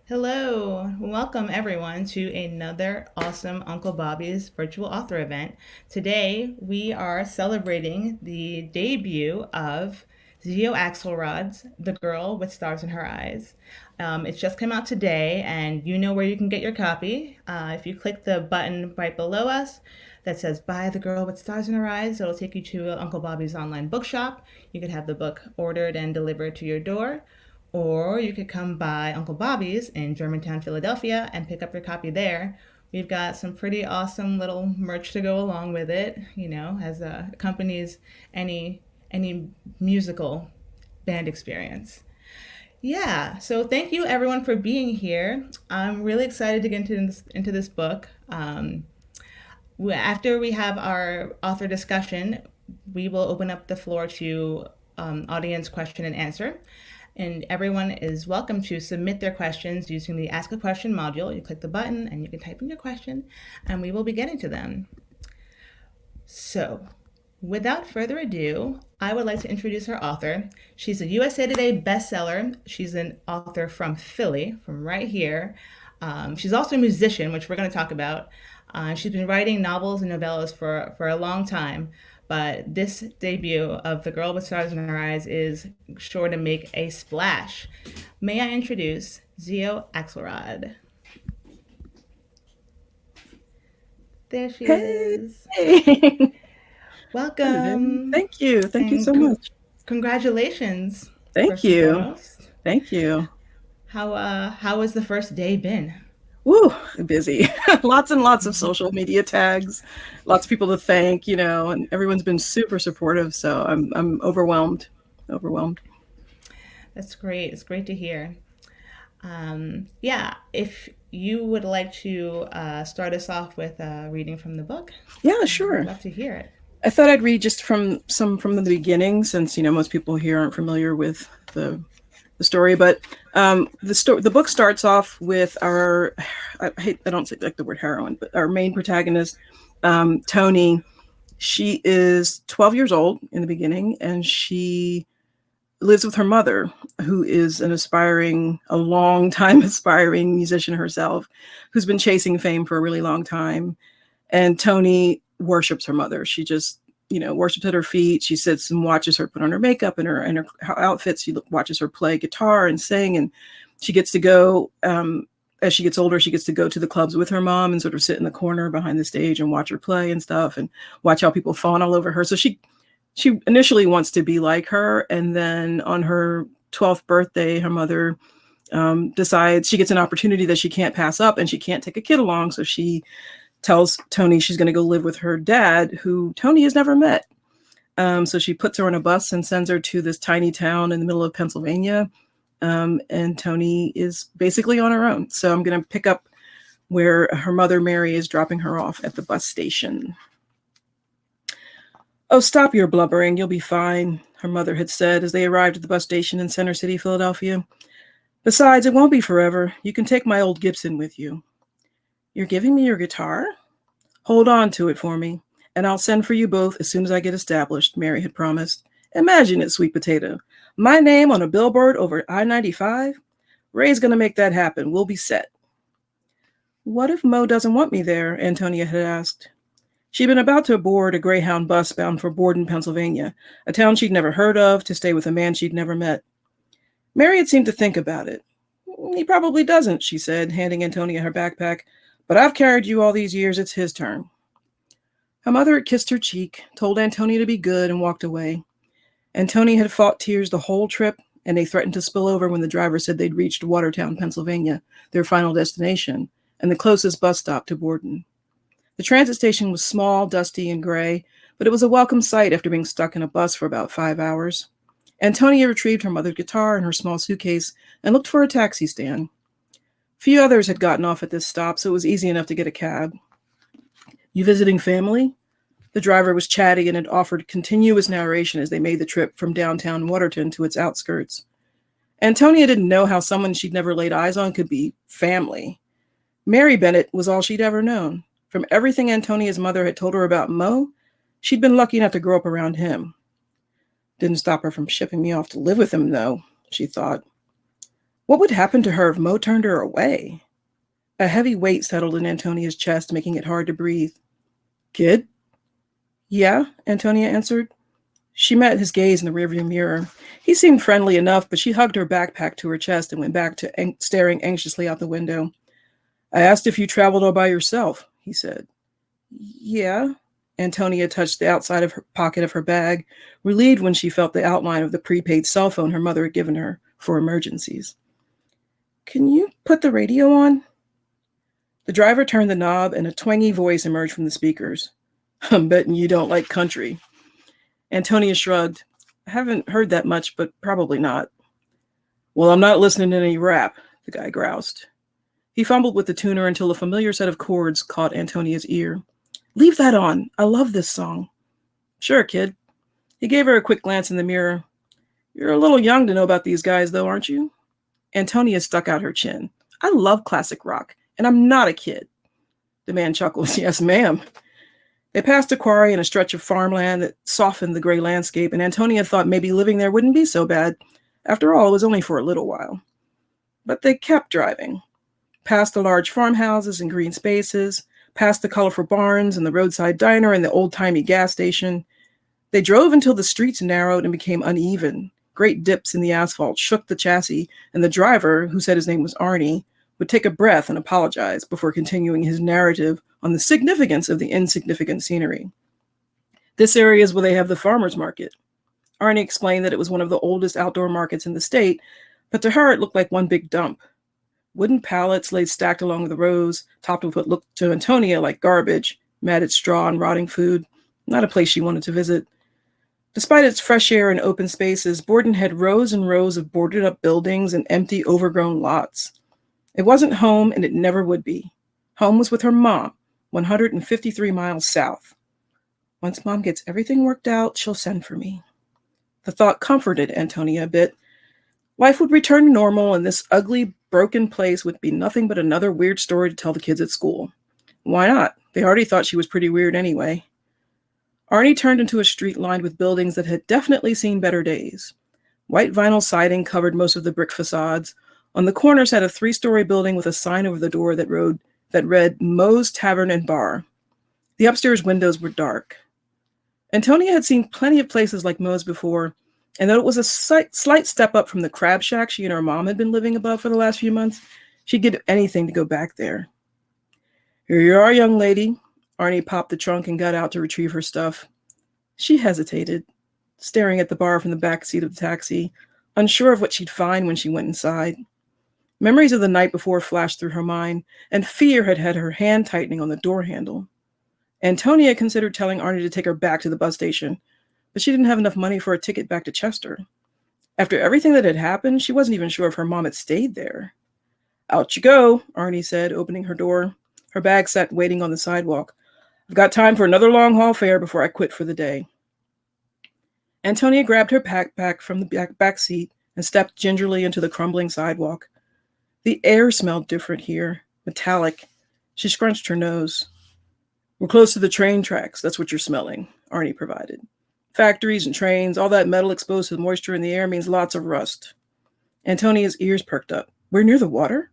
Hello, welcome everyone to another awesome Uncle Bobbie's virtual author event. Today we are celebrating the debut of Xio Axelrod's The Girl with Stars in Her Eyes. It's just come out today, and you know where you can get your copy. If you click the button right below us that says Buy the Girl with Stars in Her Eyes, it'll take you to Uncle Bobbie's online bookshop. You could have the book ordered and delivered to your door. Or you could come by Uncle Bobbie's in Germantown, Philadelphia, and pick up your copy there. We've got some pretty awesome little merch to go along with it, as accompanies any musical band experience. Yeah, so thank you everyone for being here. I'm really excited to get into this book. After we have our author discussion, we will open up the floor to audience question and answer. And everyone is welcome to submit their questions using the Ask a Question module. You click the button and you can type in your question, and we will be getting to them. So, without further ado, I would like to introduce our author. She's a USA Today bestseller. She's an author from Philly, from right here. She's also a musician, which we're going to talk about. She's been writing novels and novellas for a long time, but this debut of The Girl with Stars in Her Eyes is sure to make a splash. May I introduce Xio Axelrod? There she is. Hey. Welcome. Thank you. Thank you And so much. Congratulations. Thank First and you. foremost. Thank you. How has the first day been? Woo, busy. Lots and lots of social media tags, lots of people to thank, and everyone's been super supportive. So I'm overwhelmed. Overwhelmed. That's great. It's great to hear. Yeah, if you would like to start us off with reading from the book, Yeah, I'd sure. love to hear it. I thought I'd read just from the beginning, since most people here aren't familiar with the story. But the book starts off with I don't say like the word heroine, but our main protagonist, Toni. She is 12 years old in the beginning, and she lives with her mother, who is a long time aspiring musician herself, who's been chasing fame for a really long time. And Toni worships her mother. She just, worships at her feet. She sits and watches her put on her makeup and her outfits. She watches her play guitar and sing. And she gets to go, as she gets older, she gets to go to the clubs with her mom and sort of sit in the corner behind the stage and watch her play and stuff, and watch how people fawn all over her. So she initially wants to be like her. And then on her 12th birthday, her mother decides she gets an opportunity that she can't pass up, and she can't take a kid along. So she tells Toni she's going to go live with her dad, who Toni has never met. So she puts her on a bus and sends her to this tiny town in the middle of Pennsylvania. And Toni is basically on her own. So I'm going to pick up where her mother, Mary, is dropping her off at the bus station. "Oh, stop your blubbering. You'll be fine," her mother had said as they arrived at the bus station in Center City, Philadelphia. "Besides, it won't be forever. You can take my old Gibson with you." "You're giving me your guitar?" "Hold on to it for me, and I'll send for you both as soon as I get established," Mary had promised. "Imagine it, sweet potato. My name on a billboard over I-95? Ray's going to make that happen. We'll be set." "What if Mo doesn't want me there?" Antonia had asked. She'd been about to board a Greyhound bus bound for Borden, Pennsylvania, a town she'd never heard of, to stay with a man she'd never met. Mary had seemed to think about it. "He probably doesn't," she said, handing Antonia her backpack. "But I've carried you all these years. It's his turn." Her mother had kissed her cheek, told Antonia to be good, and walked away. Antonia had fought tears the whole trip, and they threatened to spill over when the driver said they'd reached Watertown, Pennsylvania, their final destination, and the closest bus stop to Borden. The transit station was small, dusty, and gray, but it was a welcome sight after being stuck in a bus for about 5 hours. Antonia retrieved her mother's guitar and her small suitcase and looked for a taxi stand. Few others had gotten off at this stop, so it was easy enough to get a cab. "You visiting family?" The driver was chatty and had offered continuous narration as they made the trip from downtown Watertown to its outskirts. Antonia didn't know how someone she'd never laid eyes on could be family. Mary Bennett was all she'd ever known. From everything Antonia's mother had told her about Mo, she'd been lucky enough to grow up around him. "Didn't stop her from shipping me off to live with him, though," she thought. What would happen to her if Mo turned her away? A heavy weight settled in Antonia's chest, making it hard to breathe. Kid? Yeah, Antonia answered. She met his gaze in the rearview mirror. He seemed friendly enough, but she hugged her backpack to her chest and went back to staring anxiously out the window. I asked if you traveled all by yourself, he said. Yeah. Antonia touched the outside of her pocket of her bag, relieved when she felt the outline of the prepaid cell phone her mother had given her for emergencies. Can you put the radio on? The driver turned the knob and a twangy voice emerged from the speakers. I'm betting you don't like country. Antonia shrugged. I haven't heard that much, but probably not. Well, I'm not listening to any rap, the guy groused. He fumbled with the tuner until a familiar set of chords caught Antonia's ear. Leave that on. I love this song. Sure, kid. He gave her a quick glance in the mirror. You're a little young to know about these guys, though, aren't you? Antonia stuck out her chin. I love classic rock, and I'm not a kid. The man chuckled. Yes, ma'am. They passed a quarry and a stretch of farmland that softened the gray landscape, and Antonia thought maybe living there wouldn't be so bad. After all, it was only for a little while. But they kept driving. Past the large farmhouses and green spaces, past the colorful barns and the roadside diner and the old-timey gas station. They drove until the streets narrowed and became uneven. Great dips in the asphalt shook the chassis, and the driver, who said his name was Arnie, would take a breath and apologize before continuing his narrative on the significance of the insignificant scenery. This area is where they have the farmers market. Arnie explained that it was one of the oldest outdoor markets in the state, but to her it looked like one big dump. Wooden pallets lay stacked along the rows, topped with what looked to Antonia like garbage, matted straw and rotting food. Not a place she wanted to visit. Despite its fresh air and open spaces, Borden had rows and rows of boarded-up buildings and empty, overgrown lots. It wasn't home, and it never would be. Home was with her mom, 153 miles south. Once Mom gets everything worked out, she'll send for me. The thought comforted Antonia a bit. Life would return to normal, and this ugly, broken place would be nothing but another weird story to tell the kids at school. Why not? They already thought she was pretty weird anyway. Arnie turned into a street lined with buildings that had definitely seen better days. White vinyl siding covered most of the brick facades. On the corner sat a 3-story building with a sign over the door that read Moe's Tavern and Bar. The upstairs windows were dark. Antonia had seen plenty of places like Moe's before, and though it was a slight step up from the crab shack she and her mom had been living above for the last few months, she'd give anything to go back there. Here you are, young lady. Arnie popped the trunk and got out to retrieve her stuff. She hesitated, staring at the bar from the back seat of the taxi, unsure of what she'd find when she went inside. Memories of the night before flashed through her mind, and fear had had her hand tightening on the door handle. Antonia considered telling Arnie to take her back to the bus station, but she didn't have enough money for a ticket back to Chester. After everything that had happened, she wasn't even sure if her mom had stayed there. Out you go, Arnie said, opening her door. Her bag sat waiting on the sidewalk. I've got time for another long-haul fare before I quit for the day. Antonia grabbed her backpack from the back seat and stepped gingerly into the crumbling sidewalk. The air smelled different here, metallic. She scrunched her nose. We're close to the train tracks, that's what you're smelling, Arnie provided. Factories and trains, all that metal exposed to the moisture in the air means lots of rust. Antonia's ears perked up. We're near the water?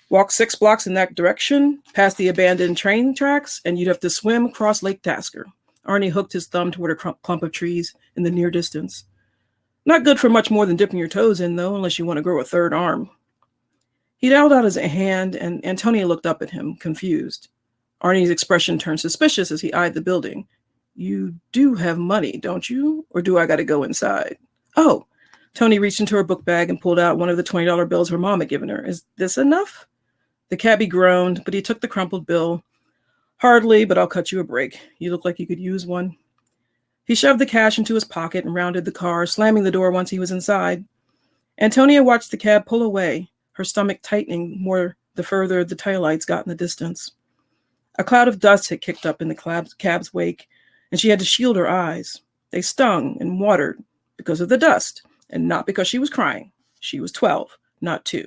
Walk 6 blocks in that direction, past the abandoned train tracks, and you'd have to swim across Lake Tasker. Arnie hooked his thumb toward a clump of trees in the near distance. Not good for much more than dipping your toes in, though, unless you want to grow a third arm. He held out his hand, and Antonia looked up at him, confused. Arnie's expression turned suspicious as he eyed the building. You do have money, don't you? Or do I got to go inside? Oh, Toni reached into her book bag and pulled out one of the $20 bills her mom had given her. Is this enough? The cabbie groaned, but he took the crumpled bill. Hardly, but I'll cut you a break. You look like you could use one. He shoved the cash into his pocket and rounded the car, slamming the door once he was inside. Antonia watched the cab pull away, her stomach tightening more the further the taillights got in the distance. A cloud of dust had kicked up in the cab's wake, and she had to shield her eyes. They stung and watered because of the dust, and not because she was crying. She was 12, not 2.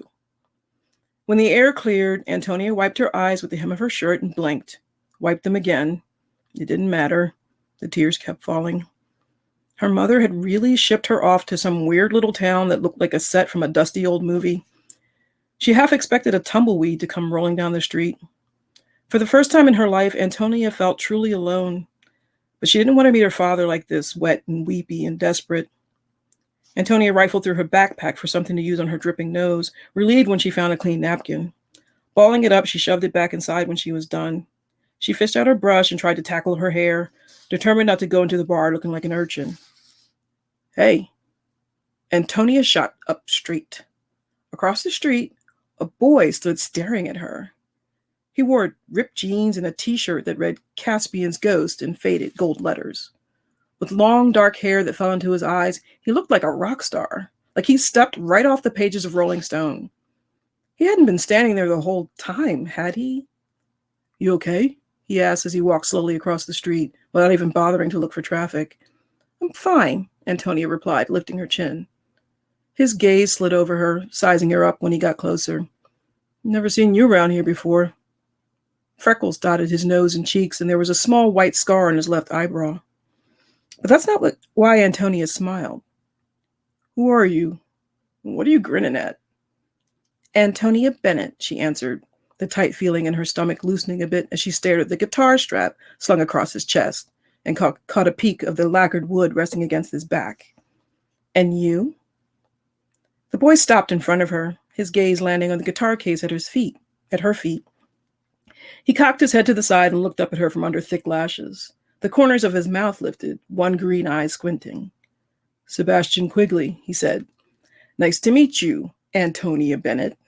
When the air cleared, Antonia wiped her eyes with the hem of her shirt and blinked. Wiped them again. It didn't matter. The tears kept falling. Her mother had really shipped her off to some weird little town that looked like a set from a dusty old movie. She half expected a tumbleweed to come rolling down the street. For the first time in her life, Antonia felt truly alone, but she didn't want to meet her father like this, wet and weepy and desperate. Antonia rifled through her backpack for something to use on her dripping nose, relieved when she found a clean napkin. Balling it up, she shoved it back inside when she was done. She fished out her brush and tried to tackle her hair, determined not to go into the bar looking like an urchin. Hey, Antonia shot up straight. Across the street, a boy stood staring at her. He wore ripped jeans and a t-shirt that read Caspian's Ghost in faded gold letters. With long dark hair that fell into his eyes, he looked like a rock star, like he stepped right off the pages of Rolling Stone. He hadn't been standing there the whole time, had he? You okay? He asked as he walked slowly across the street, without even bothering to look for traffic. I'm fine, Antonia replied, lifting her chin. His gaze slid over her, sizing her up when he got closer. Never seen you around here before. Freckles dotted his nose and cheeks, and there was a small white scar on his left eyebrow. But that's not why Antonia smiled. Who are you? What are you grinning at? Antonia Bennette, she answered, the tight feeling in her stomach loosening a bit as she stared at the guitar strap slung across his chest and caught a peek of the lacquered wood resting against his back. And you? The boy stopped in front of her, his gaze landing on the guitar case at her feet. He cocked his head to the side and looked up at her from under thick lashes. The corners of his mouth lifted, one green eye squinting. Sebastian Quigley, he said. Nice to meet you, Antonia Bennette.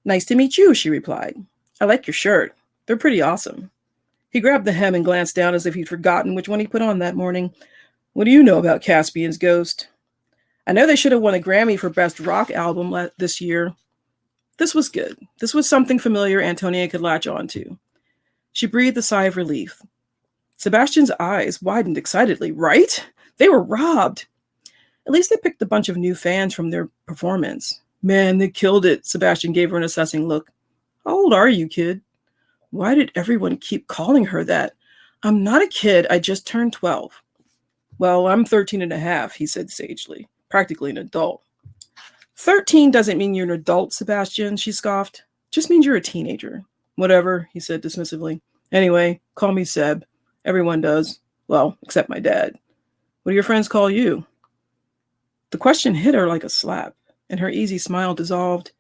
Nice to meet you, she replied. I like your shirt. They're pretty awesome. He grabbed the hem and glanced down as if he'd forgotten which one he put on that morning. What do you know about Caspian's Ghost? I know they should have won a Grammy for Best Rock Album this year. This was good. This was something familiar Antonia could latch on to. She breathed a sigh of relief. Sebastian's eyes widened excitedly. Right? They were robbed. At least they picked a bunch of new fans from their performance. Man, they killed it. Sebastian gave her an assessing look. How old are you, kid? Why did everyone keep calling her that? I'm not a kid. I just turned 12. Well, I'm 13 and a half, he said sagely. Practically an adult. 13 doesn't mean you're an adult, Sebastian, she scoffed. Just means you're a teenager. Whatever, he said dismissively. Anyway, call me Seb. Everyone does. Well, except my dad. What do your friends call you? The question hit her like a slap, and her easy smile dissolved.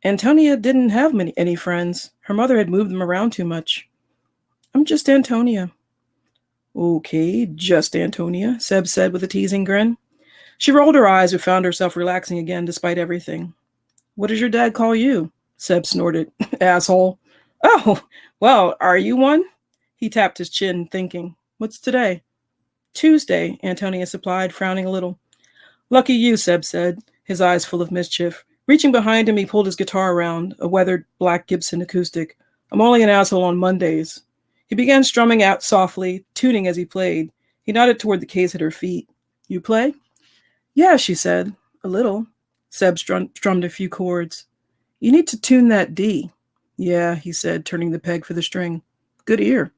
Antonia didn't have any friends. Her mother had moved them around too much. I'm just Antonia. Okay, just Antonia, Seb said with a teasing grin. She rolled her eyes but found herself relaxing again despite everything. What does your dad call you? Seb snorted. Asshole. Oh, well, are you one? He tapped his chin, thinking. What's today? Tuesday, Antonia supplied, frowning a little. Lucky you, Seb said, his eyes full of mischief. Reaching behind him, he pulled his guitar around, a weathered black Gibson acoustic. I'm only an asshole on Mondays. He began strumming out softly, tuning as he played. He nodded toward the case at her feet. You play? Yeah, she said. A little. Seb strummed a few chords. You need to tune that D. Yeah, he said, turning the peg for the string. Good ear.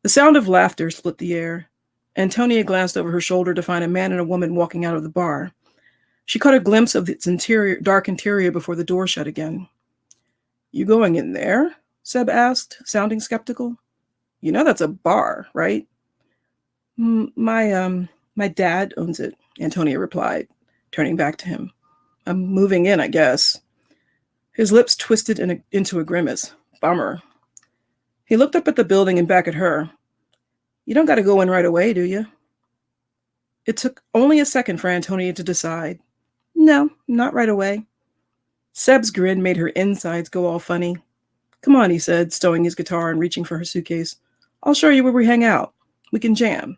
The sound of laughter split the air. Antonia glanced over her shoulder to find a man and a woman walking out of the bar. She caught a glimpse of its dark interior before the door shut again. You going in there? Seb asked, sounding skeptical. You know that's a bar, right? My dad owns it, Antonia replied, turning back to him. I'm moving in, I guess. His lips twisted into a grimace. Bummer. He looked up at the building and back at her. You don't got to go in right away, do you? It took only a second for Antonia to decide. No, not right away. Seb's grin made her insides go all funny. Come on, he said, stowing his guitar and reaching for her suitcase. I'll show you where we hang out. We can jam.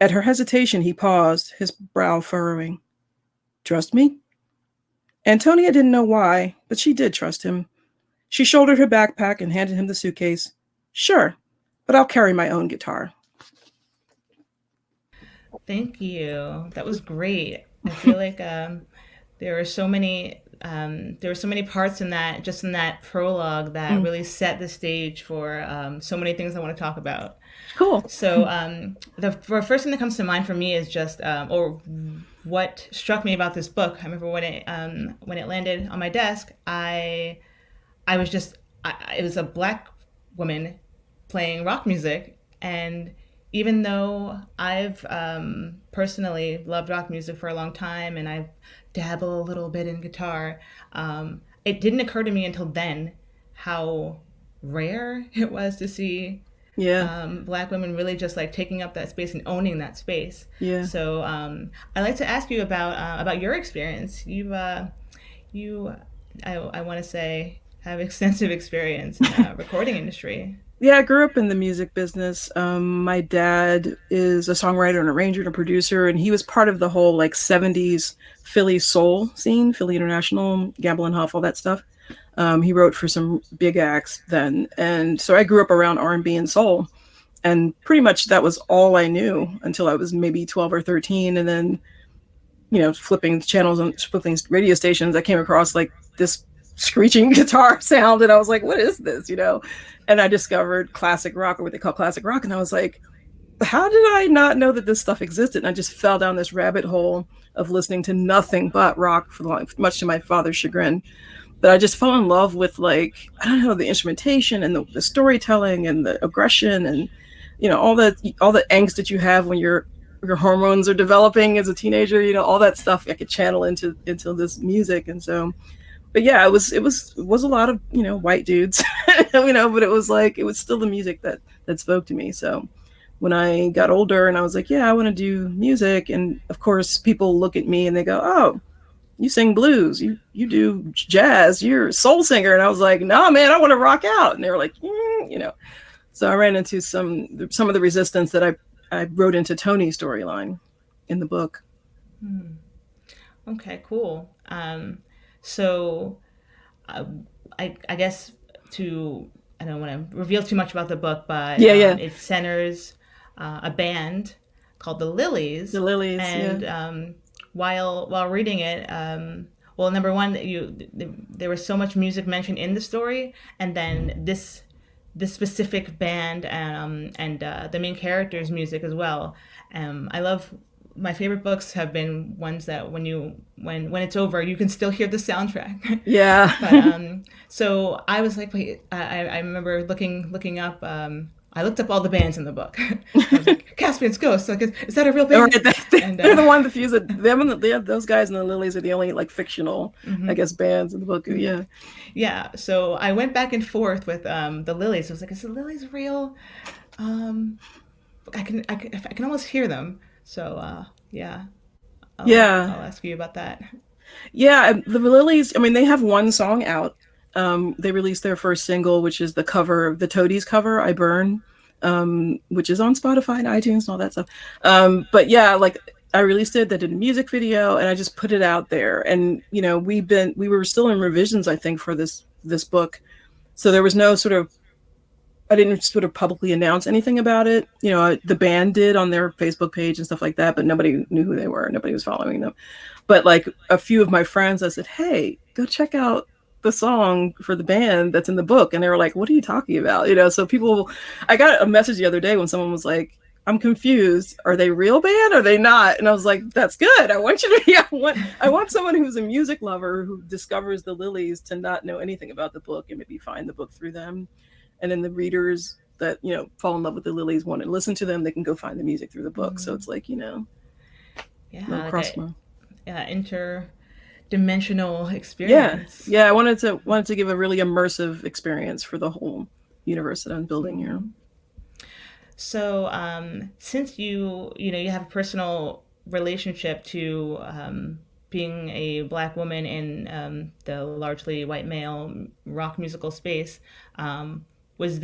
At her hesitation, he paused, his brow furrowing. Trust me? Antonia didn't know why, but she did trust him. She shouldered her backpack and handed him the suitcase. Sure, but I'll carry my own guitar. Thank you. That was great. I feel like there were so many parts in that, just in that prologue, that really set the stage for so many things I want to talk about. Cool. So the first thing that comes to mind for me is just, or what struck me about this book. I remember when it landed on my desk, I was just, it was a black woman playing rock music. And even though I've personally loved rock music for a long time and I dabble a little bit in guitar, it didn't occur to me until then how rare it was to see Yeah. black women really just like taking up that space and owning that space. Yeah. So I'd like to ask you about your experience. You, I want to say, have extensive experience in the recording industry. Yeah, I grew up in the music business. My dad is a songwriter and arranger and a producer, and he was part of the whole like 70s Philly soul scene, Philly International, Gamble and Huff, all that stuff. He wrote for some big acts then. And so I grew up around R&B and soul. And pretty much that was all I knew until I was maybe 12 or 13. And then, flipping channels and flipping radio stations, I came across like this screeching guitar sound. And I was like, what is this, And I discovered classic rock, or what they call classic rock. And I was like, how did I not know that this stuff existed? And I just fell down this rabbit hole of listening to nothing but rock for long, much to my father's chagrin. But I just fell in love with, like, I don't know, the instrumentation and the storytelling and the aggression and, all the angst that you have when your hormones are developing as a teenager, all that stuff I could channel into this music. And so, but yeah, it was a lot of, white dudes, but it was still the music that spoke to me. So when I got older and I was like, yeah, I want to do music. And of course people look at me and they go, oh, you sing blues, you do jazz, you're a soul singer. And I was like, nah, man, I want to rock out. And they were like, So I ran into some of the resistance that I wrote into Tony's storyline in the book. Okay, cool. So I guess I don't want to reveal too much about the book, but yeah. It centers a band called the Lillys. The Lillys, and yeah. While reading it, well, number one, there was so much music mentioned in the story, and then this specific band and the main character's music as well. I love. My favorite books have been ones that when it's over, you can still hear the soundtrack. Yeah. But so I was like, wait, I remember looking up. I looked up all the bands in the book. I was like, Caspian's Ghost. Like, is that a real band? Right, they're the one that fuse it. Those guys and the Lillys are the only like fictional, I guess, bands in the book. Yeah. Yeah. So I went back and forth with the Lillys. I was like, is the Lillys real? I can almost hear them. So yeah. I'll ask you about that. Yeah, the Lillys, I mean, they have one song out. They released their first single, which is the cover of the Toadies cover, I Burn, which is on Spotify and iTunes and all that stuff. But yeah, like I released it, they did a music video, and I just put it out there. And, we were still in revisions, I think, for this book. So there was no I didn't sort of publicly announce anything about it. The band did on their Facebook page and stuff like that, but nobody knew who they were. Nobody was following them. But like a few of my friends, I said, hey, go check out the song for the band that's in the book. And they were like, what are you talking about? So I got a message the other day when someone was like, I'm confused. Are they real band? Or are they not? And I was like, that's good. I want you to I want someone who's a music lover who discovers the Lillys to not know anything about the book and maybe find the book through them. And then the readers that, fall in love with the Lillys want to listen to them, they can go find the music through the book. Mm-hmm. So it's like, yeah, like interdimensional experience. Yeah. I wanted to give a really immersive experience for the whole universe that I'm building here. So since you have a personal relationship to being a black woman in the largely white male rock musical space, was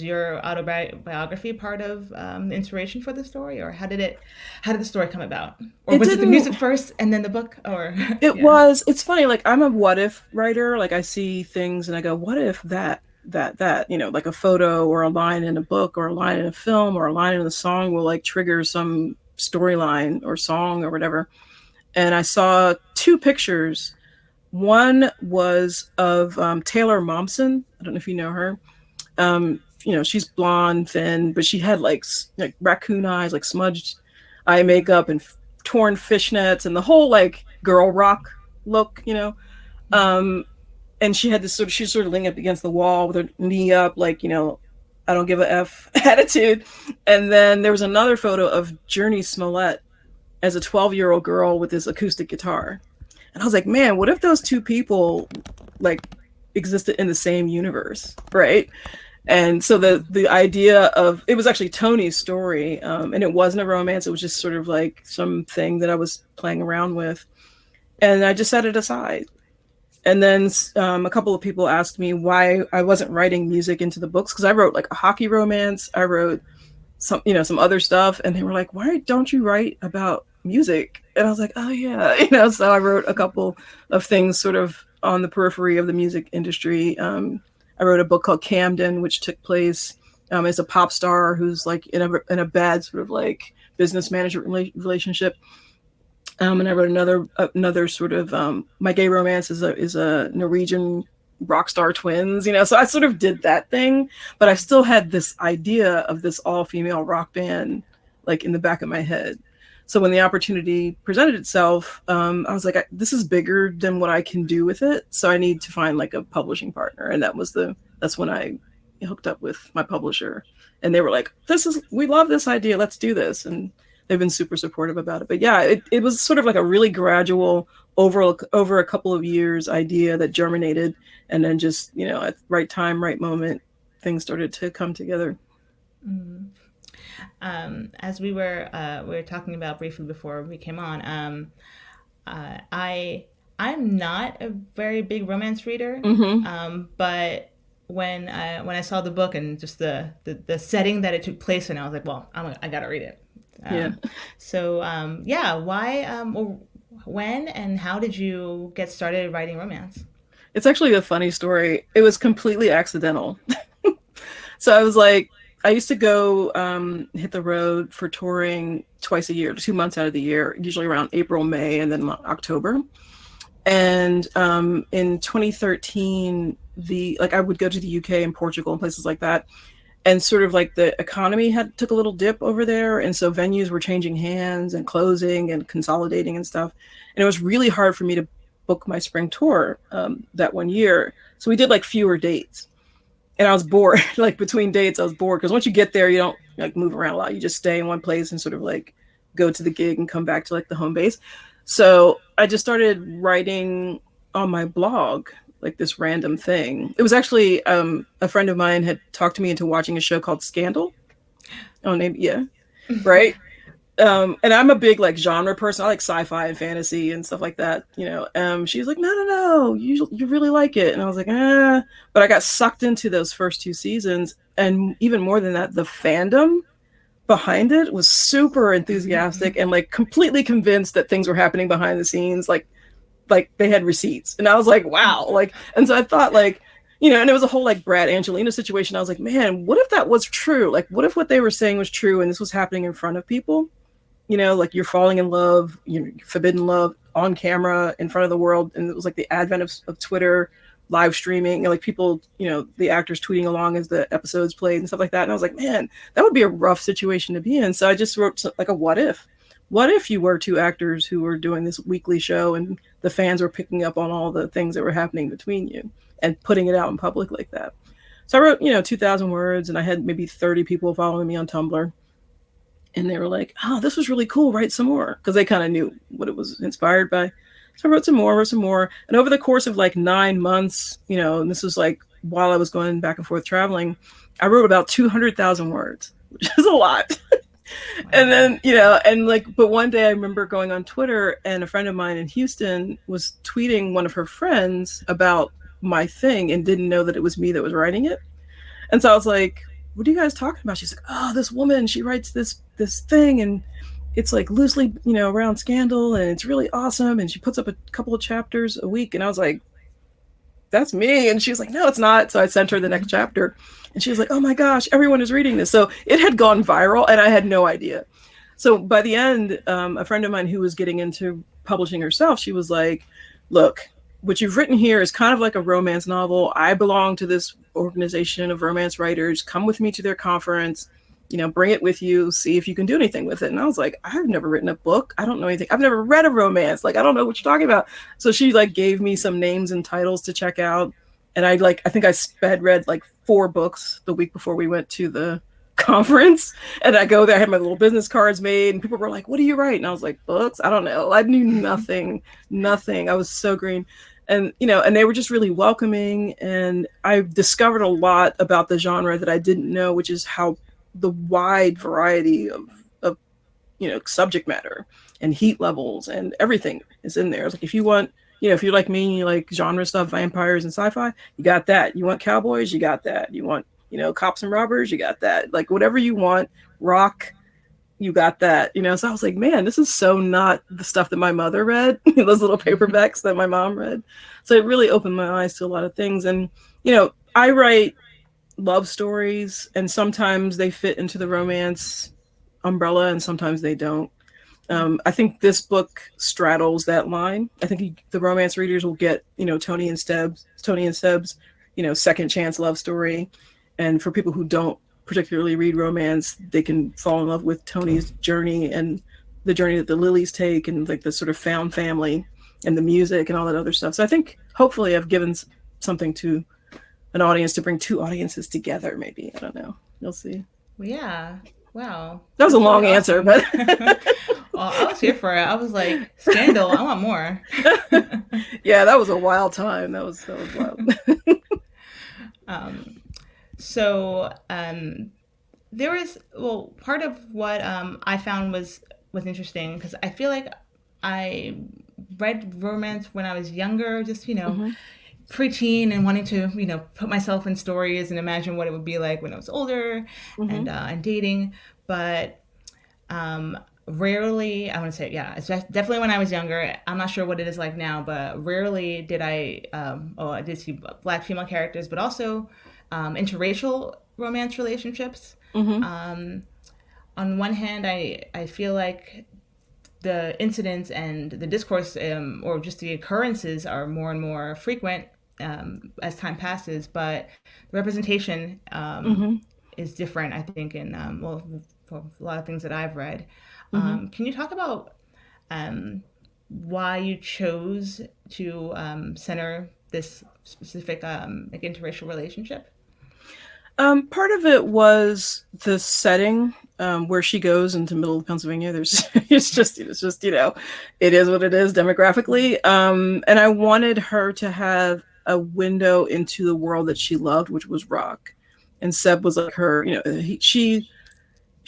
your autobiography part of the inspiration for the story, or how did the story come about? Or was it the music first and then the book? Or was. It's funny. Like, I'm a what if writer. Like, I see things and I go, what if that, like a photo or a line in a book or a line in a film or a line in a song will like trigger some storyline or song or whatever. And I saw two pictures. One was of Taylor Momsen. I don't know if you know her. she's blonde, thin, but she had like raccoon eyes, like smudged eye makeup and torn fishnets and the whole like girl rock look, and she had this she's sort of leaning up against the wall with her knee up, like, I don't give a F attitude. And then there was another photo of Journey Smollett as a 12-year-old girl with this acoustic guitar. And I was like, man, what if those two people like existed in the same universe, right? And so the idea of, it was actually Tony's story, and it wasn't a romance. It was just sort of like something that I was playing around with. And I just set it aside. And then a couple of people asked me why I wasn't writing music into the books, because I wrote like a hockey romance. I wrote some other stuff. And they were like, why don't you write about music? And I was like, oh yeah. So I wrote a couple of things sort of on the periphery of the music industry. I wrote a book called Camden, which took place as a pop star who's like in a bad sort of like business management relationship. And I wrote another sort of my gay romance is a Norwegian rock star twins, So I sort of did that thing, but I still had this idea of this all-female rock band like in the back of my head. So when the opportunity presented itself, I was like, this is bigger than what I can do with it. So I need to find like a publishing partner. And that's when I hooked up with my publisher, and they were like, we love this idea. Let's do this. And they've been super supportive about it. But yeah, it was sort of like a really gradual over a couple of years idea that germinated. And then just, at the right time, right moment, things started to come together. Mm-hmm. As we were talking about briefly before we came on, I'm not a very big romance reader, but when I saw the book and just the setting that it took place in, I was like, well, I gotta read it. So why? When and how did you get started writing romance? It's actually a funny story. It was completely accidental. So I was like, I used to go hit the road for touring twice a year, 2 months out of the year, usually around April, May, and then October. And in 2013, I would go to the UK and Portugal and places like that. And sort of like the economy took a little dip over there. And so venues were changing hands and closing and consolidating and stuff. And it was really hard for me to book my spring tour that one year. So we did like fewer dates. And I was bored, like between dates, I was bored. Because once you get there, you don't like move around a lot. You just stay in one place and sort of like go to the gig and come back to like the home base. So I just started writing on my blog, like this random thing. It was actually a friend of mine had talked to me into watching a show called Scandal. Oh, maybe, yeah. Right. And I'm a big like genre person. I like sci-fi and fantasy and stuff like that, She's like, no, you really like it. And I was like, but I got sucked into those first 2 seasons. And even more than that, the fandom behind it was super enthusiastic and like completely convinced that things were happening behind the scenes. Like they had receipts. And I was like, wow. And so I thought like, and it was a whole like Brad Angelina situation. I was like, man, what if that was true? Like, what if what they were saying was true and this was happening in front of people? Like you're falling in love, forbidden love on camera in front of the world. And it was like the advent of Twitter, live streaming, like people, the actors tweeting along as the episodes played and stuff like that. And I was like, man, that would be a rough situation to be in. So I just wrote like a what if you were 2 actors who were doing this weekly show and the fans were picking up on all the things that were happening between you and putting it out in public like that. So I wrote, 2,000 words, and I had maybe 30 people following me on Tumblr. And they were like, oh, this was really cool. Write some more. Because they kind of knew what it was inspired by. So I wrote some more. And over the course of like 9 months, and this was like while I was going back and forth traveling, I wrote about 200,000 words, which is a lot. Wow. And then, but one day I remember going on Twitter and a friend of mine in Houston was tweeting one of her friends about my thing and didn't know that it was me that was writing it. And so I was like, what are you guys talking about? She's like, oh, this woman, she writes this thing and it's like loosely, around Scandal and it's really awesome. And she puts up a couple of chapters a week. And I was like, that's me. And she was like, no, it's not. So I sent her the next chapter and she was like, oh my gosh, everyone is reading this. So it had gone viral and I had no idea. So by the end, a friend of mine who was getting into publishing herself, she was like, look, what you've written here is kind of like a romance novel. I belong to this organization of romance writers. Come with me to their conference, bring it with you, see if you can do anything with it. And I was like, I've never written a book. I don't know anything. I've never read a romance. Like, I don't know what you're talking about. So she like gave me some names and titles to check out. And I think I sped read like 4 books the week before we went to the conference. And I go there, I had my little business cards made, and people were like, what do you write? And I was like, books? I don't know. I knew nothing. I was so green. And, and they were just really welcoming. And I discovered a lot about the genre that I didn't know, which is how the wide variety of subject matter and heat levels and everything is in there. It's like, if you want, if you're like me and you like genre stuff, vampires and sci-fi, you got that. You want cowboys, you got that. You want, cops and robbers, you got that. Like, whatever you want, rock, you got that. So I was like, man, this is so not the stuff that my mother read, those little paperbacks that my mom read. So it really opened my eyes to a lot of things. And, I write love stories, and sometimes they fit into the romance umbrella and sometimes they don't. I think this book straddles that line. I think the romance readers will get, Tony and Seb's, second chance love story. And for people who don't particularly read romance, they can fall in love with Tony's journey and the journey that the Lillys take, and like the sort of found family and the music and all that other stuff. So I think hopefully I've given something to an audience to bring 2 audiences together. Maybe, I don't know. You'll see. Yeah. Wow. That was a long answer, but well, I was here for it. I was like, scandal. I want more. Yeah, that was a wild time. That was wild. So there was, part of what I found was interesting, because I feel like I read romance when I was younger, just preteen, and wanting to put myself in stories and imagine what it would be like when I was older, and dating. But rarely, I want to say, yeah, it's definitely when I was younger. I'm not sure what it is like now, but rarely did I I did see Black female characters, but also interracial romance relationships. On one hand, I feel like the incidents and the discourse, or just the occurrences, are more and more frequent as time passes, but the representation is different, I think, in for a lot of things that I've read. Can you talk about why you chose to center this specific like interracial relationship? Part of it was the setting, where she goes into middle of Pennsylvania. It's just it is what it is demographically. And I wanted her to have a window into the world that she loved, which was rock. And Seb was like her,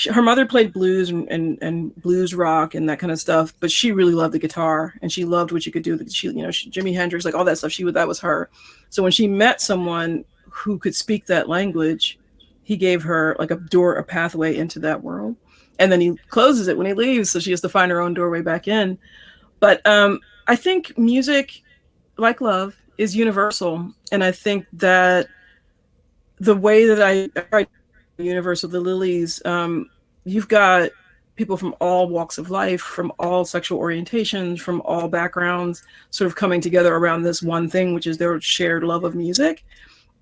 her mother played blues and blues rock and that kind of stuff, but she really loved the guitar and she loved what you could do. Jimi Hendrix, like all that stuff. That was her. So when she met someone who could speak that language, he gave her like a pathway into that world. And then he closes it when he leaves, so she has to find her own doorway back in. But I think music, like love, is universal. And I think that the way that I write the universe of the Lillys, you've got people from all walks of life, from all sexual orientations, from all backgrounds, sort of coming together around this one thing, which is their shared love of music.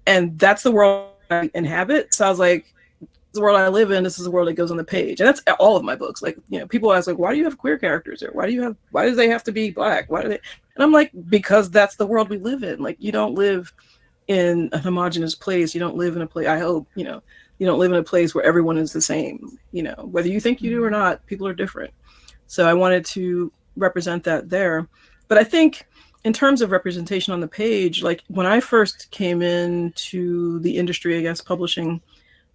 And that's the world I inhabit. So I was like, the world I live in, this is the world that goes on the page. And that's all of my books. Like, people ask, like, why do you have queer characters? Or why do they have to be Black? Why do they? And I'm like, because that's the world we live in. Like, you don't live in a homogenous place. You don't live in a place, I hope, you don't live in a place where everyone is the same. Whether you think you do or not, people are different. So I wanted to represent that there. But I think in terms of representation on the page, like when I first came into the industry, I guess, publishing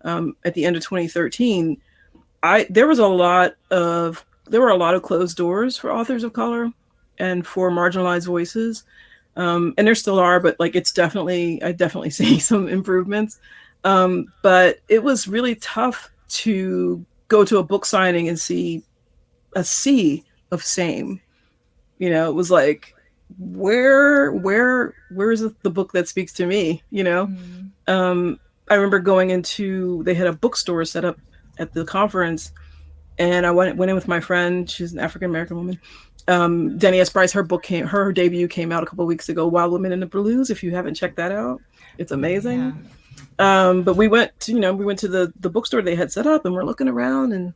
at the end of 2013, there were a lot of closed doors for authors of color and for marginalized voices. And there still are, but like I definitely see some improvements. But it was really tough to go to a book signing and see a sea of same. It was like, where is the book that speaks to me? I remember they had a bookstore set up at the conference, and I went in with my friend. She's an African American woman, Denny S. Bryce, her debut came out a couple of weeks ago, Wild Women in the Blues. If you haven't checked that out, it's Yeah. amazing. But we went to the bookstore they had set up, and we're looking around, and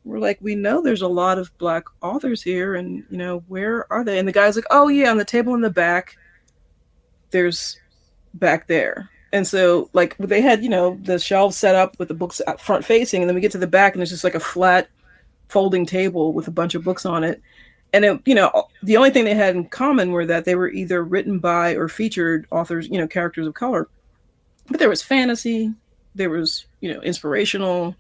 we're like, we know there's a lot of Black authors here, and where are they? And the guy's like, oh yeah, on the table in the back, there's back there. And so like they had the shelves set up with the books front facing, and then we get to the back, and it's just like a flat folding table with a bunch of books on it. And the only thing they had in common were that they were either written by or featured authors, characters of color. But there was fantasy, there was inspirational,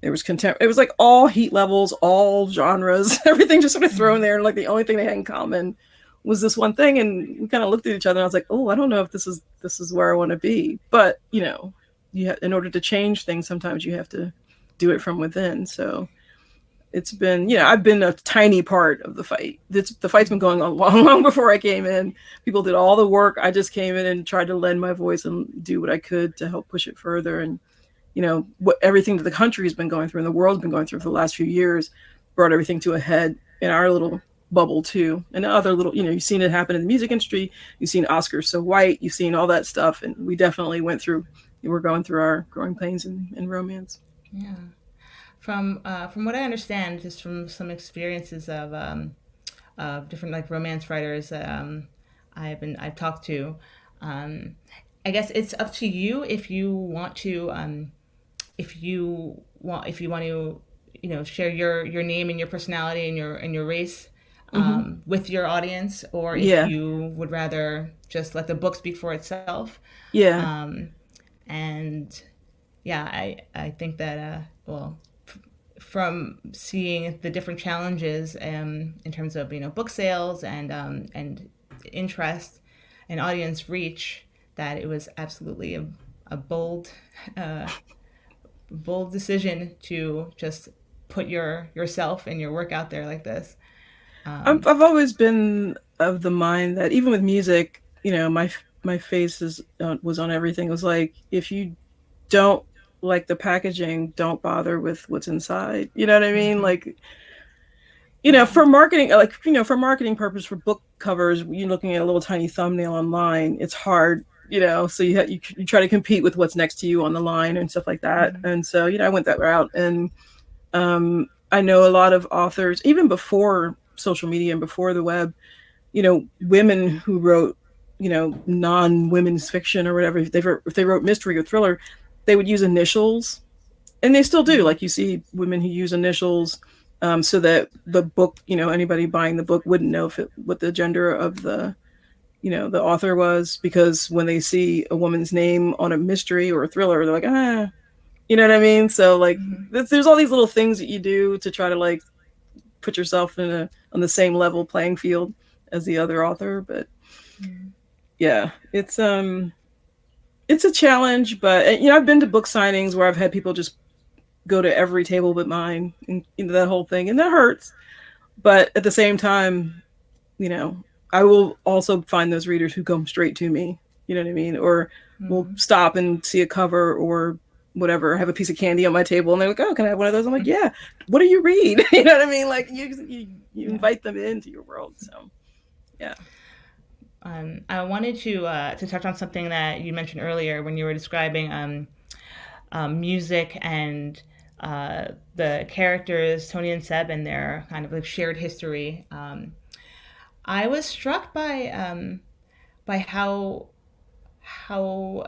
there was contempt. It was like all heat levels, all genres, everything just sort of thrown there. And like the only thing they had in common was this one thing. And we kind of looked at each other, and I was like, oh, I don't know if this is where I want to be. But in order to change things, sometimes you have to do it from within. So it's been, I've been a tiny part of the fight. The fight's been going on long before I came in. People did all the work. I just came in and tried to lend my voice and do what I could to help push it further. And what everything that the country has been going through and the world's been going through for the last few years brought everything to a head in our little bubble too. And other little, you've seen it happen in the music industry. You've seen Oscars So White. You've seen all that stuff. And we definitely we're going through our growing pains in romance. Yeah. From what I understand, just from some experiences of different like romance writers that I've talked to, I guess it's up to you if you want to if you want to share your name and your personality and your race with your audience, or if Yeah. you would rather just let the book speak for itself. Yeah. And yeah, I think that from seeing the different challenges in terms of book sales and interest and audience reach, that it was absolutely a bold bold decision to just put yourself and your work out there like this. I've always been of the mind that even with music, my face was on everything. It was like, if you don't like the packaging, don't bother with what's inside. You know what I mean? Like, Yeah. for marketing, like, for marketing purpose, for book covers, you're looking at a little tiny thumbnail online. It's hard, so you try to compete with what's next to you on the line and stuff like that. And so, I went that route. And I know a lot of authors, even before social media and before the web, women who wrote, non-women's fiction or whatever, if they wrote mystery or thriller, they would use initials, and they still do. Like, you see women who use initials so that the book, anybody buying the book wouldn't know what the gender of the author was, because when they see a woman's name on a mystery or a thriller, they're like, you know what I mean? So like, there's all these little things that you do to try to like put yourself on the same level playing field as the other author. But yeah, it's a challenge. But I've been to book signings where I've had people just go to every table but mine, and that whole thing, and that hurts. But at the same time, I will also find those readers who come straight to me, you know what I mean? Or will stop and see a cover or whatever, have a piece of candy on my table, and they're like, oh, can I have one of those? I'm like, yeah, what do you read? You know what I mean? Like, you invite them into your world. So yeah. I wanted to touch on something that you mentioned earlier when you were describing music and the characters, Tony and Seb, and their kind of like shared history. I was struck by how how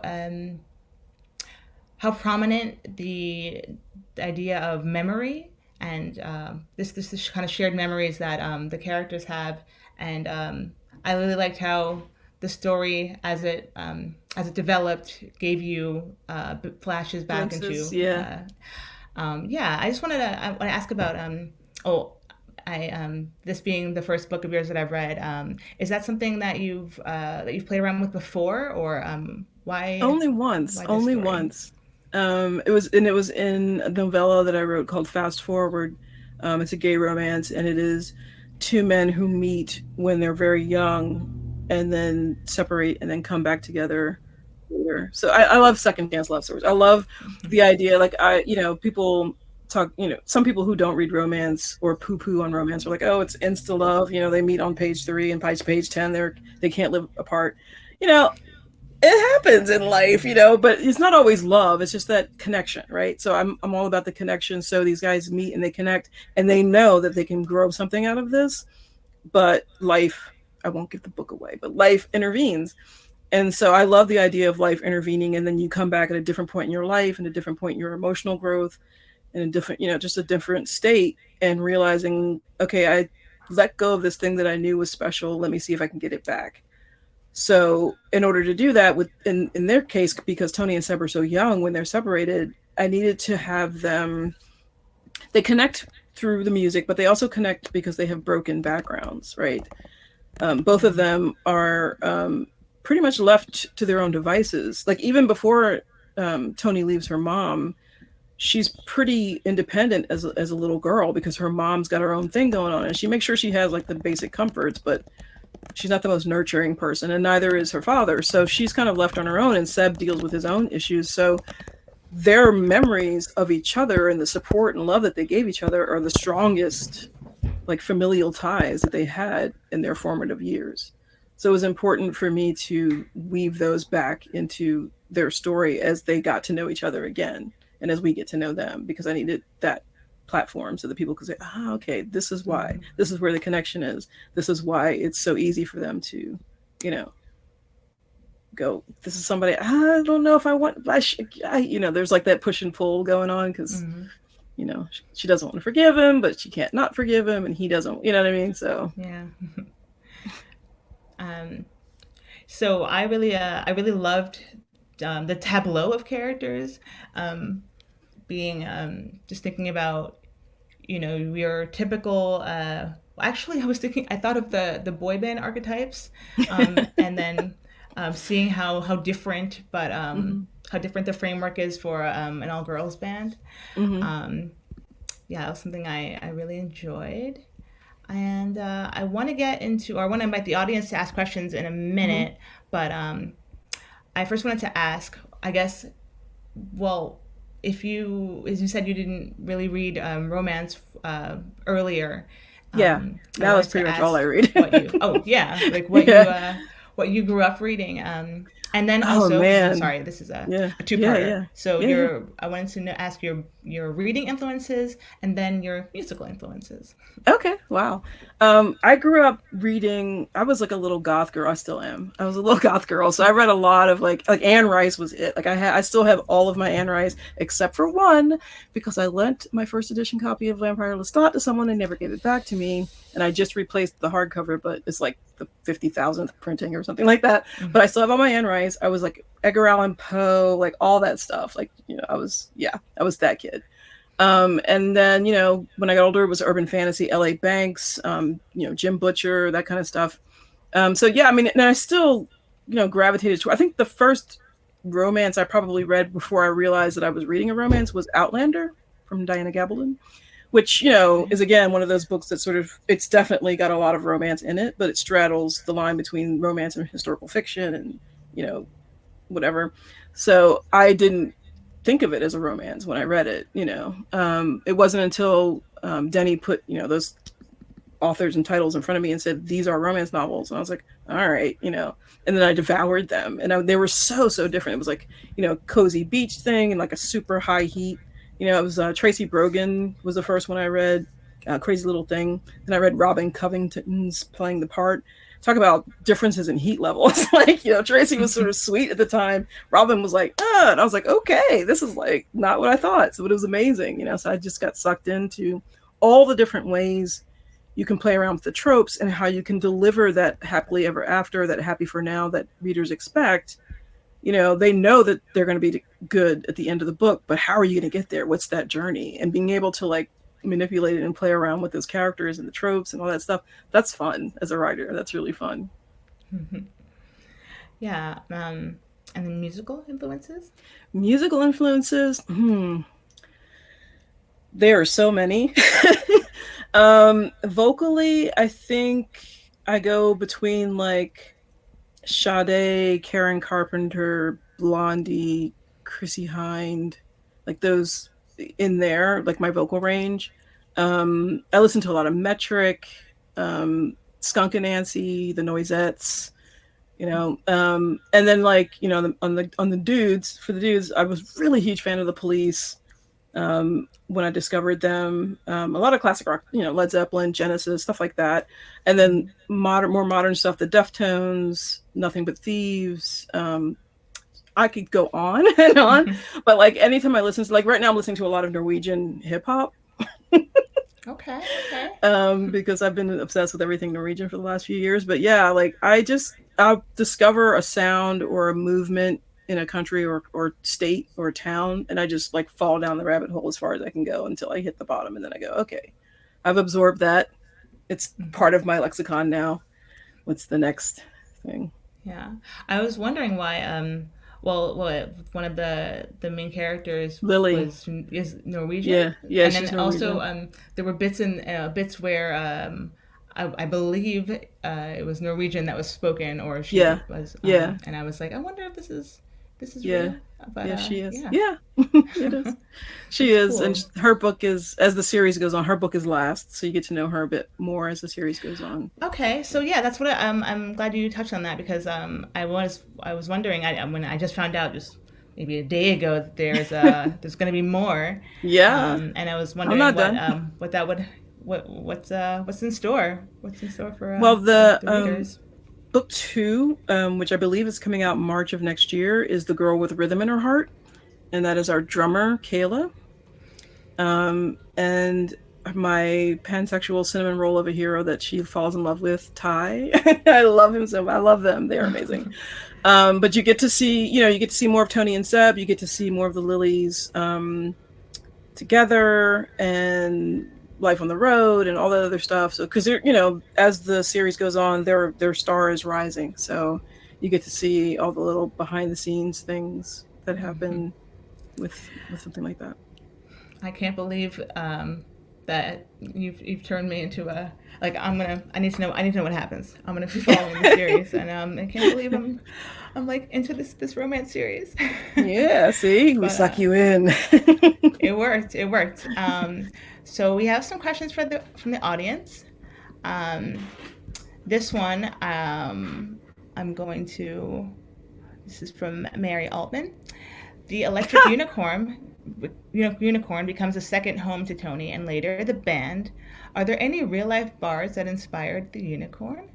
prominent the idea of memory and this kind of shared memories that the characters have, and I really liked how the story as it developed gave you flashes back Glimpses, into yeah. yeah. I just I want to ask about oh, this being the first book of yours that I've read. Is that something that you've played around with before, or why? Only once. Why this Only story? once. It was in a novella that I wrote called Fast Forward. It's a gay romance, and it is two men who meet when they're very young and then separate and then come back together later. So I love second chance love stories. I love the idea, like, people talk, some people who don't read romance or poo poo on romance are like, oh, it's insta love. They meet on page 3 and page 10. They can't live apart. It happens in life, but it's not always love. It's just that connection, right? So I'm all about the connection. So these guys meet and they connect and they know that they can grow something out of this, but life, I won't give the book away, but life intervenes. And so I love the idea of life intervening, and then you come back at a different point in your life and a different point in your emotional growth and a different, just a different state, and realizing, okay, I let go of this thing that I knew was special. Let me see if I can get it back. So in order to do that, in their case, because Tony and Seb are so young when they're separated, I needed to have them, they connect through the music, but they also connect because they have broken backgrounds, right? Both of them are pretty much left to their own devices. Like even before Toni leaves her mom, she's pretty independent as a little girl because her mom's got her own thing going on, and she makes sure she has like the basic comforts, but she's not the most nurturing person, and neither is her father. So she's kind of left on her own, and Seb deals with his own issues. So their memories of each other and the support and love that they gave each other are the strongest, like, familial ties that they had in their formative years. So it was important for me to weave those back into their story as they got to know each other again and as we get to know them, because I needed that platform so that people could say, okay, this is why. This is where the connection is. This is why it's so easy for them to, go, this is somebody, I don't know if I want, there's like that push and pull going on because, she doesn't want to forgive him, but she can't not forgive him, and he doesn't, you know what I mean? So, yeah. So I really loved the tableau of characters, being just thinking about, your typical. Actually, I thought of the boy band archetypes, and then seeing how different, but how different the framework is for an all girls band. Yeah, that was something I really enjoyed. And I want to get into, or I want to invite the audience to ask questions in a minute, but I first wanted to ask, I guess, well, if you, as you said, you didn't really read romance earlier. Yeah, that was pretty much all I read. What you grew up reading. And then also, sorry, this is a two-parter. Yeah. So I wanted to ask your reading influences and then your musical influences. Okay, wow. I grew up reading. I was like a little goth girl. I still am. I was a little goth girl, so I read a lot of like Anne Rice was it. Like I still have all of my Anne Rice except for one, because I lent my first edition copy of Vampire Lestat to someone and never gave it back to me, and I just replaced the hardcover, but it's like the 50,000th printing or something like that. But I still have all my Anne Rice. I was like Edgar Allan Poe, like all that stuff. Like I was that kid. And then, when I got older, it was urban fantasy, L.A. Banks, Jim Butcher, that kind of stuff. So yeah, I mean, and I still, gravitated to, I think the first romance I probably read before I realized that I was reading a romance was Outlander from Diana Gabaldon, which, is again, one of those books that sort of, it's definitely got a lot of romance in it, but it straddles the line between romance and historical fiction and, whatever. So I didn't think of it as a romance when I read it. It wasn't until Denny put those authors and titles in front of me and said, these are romance novels, and I was like, all right, and then I devoured them, and they were so different. It was like cozy beach thing and like a super high heat. It was Tracy Brogan was the first one I read, Crazy Little Thing. Then I read Robin Covington's playing the part. Talk about differences in heat levels. Like, Tracy was sort of sweet at the time. Robin was like, and I was like, okay, this is like not what I thought. So it was amazing, so I just got sucked into all the different ways you can play around with the tropes and how you can deliver that happily ever after, that happy for now that readers expect. They know that they're going to be good at the end of the book, but how are you going to get there? What's that journey? And being able to like manipulate it and play around with those characters and the tropes and all that stuff, that's fun as a writer. That's really fun. Yeah. And then musical influences? There are so many. Vocally, I think I go between like Sade, Karen Carpenter, Blondie, Chrissy Hind, like those, in there, like my vocal range. I listen to a lot of Metric, Skunk and Nancy, the Noisettes, and then like on the dudes for the dudes, I was really huge fan of the Police. When I discovered them, a lot of classic rock, Led Zeppelin, Genesis, stuff like that, and then more modern stuff, the Deftones, Nothing But Thieves. I could go on and on, but like anytime I listen to, like right now, I'm listening to a lot of Norwegian hip hop. Okay. Because I've been obsessed with everything Norwegian for the last few years. But yeah, like I'll discover a sound or a movement in a country or state or town, and I just like fall down the rabbit hole as far as I can go until I hit the bottom, and then I go, okay, I've absorbed that. It's part of my lexicon now. What's the next thing? Yeah, I was wondering why. Well, one of the main characters Lily. is Norwegian. Yeah, And she's then Norwegian. also there were bits where I believe it was Norwegian that was spoken, or she Yeah, was. yeah, And I was like, I wonder if this is yeah. real. But Yeah, she is. yeah, Yeah, it is. She that's is, cool. and her book is, as the series goes on, her book is last, so you get to know her a bit more as the series goes on. Okay, so yeah, that's what I'm glad you touched on that, because I was wondering, when I just found out just maybe a day ago that there's going to be more, Yeah, and I was I'm wondering not done. what that would what's in store, Well, for the the readers. book two, which I believe is coming out March of next year, is The Girl with Rhythm in Her Heart, and that is our drummer Kayla. And my pansexual cinnamon roll of a hero that she falls in love with, Ty. I love him so much. I love them. They're amazing. But you get to see, more of Tony and Seb. You get to see more of the Lillys together, and life on the road and all that other stuff. So, because as the series goes on, their star is rising. So you get to see all the little behind the scenes things that happen with something like that. I can't believe that you've turned me into a, like, I need to know what happens. I'm gonna be following the series, and I can't believe I'm like into this romance series. Yeah, see, we But suck you in. it worked. So we have some questions from the audience. Um, this one, I'm going to. This is from Mary Altman. The electric unicorn becomes a second home to Tony and later the band. Are there any real life bars that inspired the unicorn?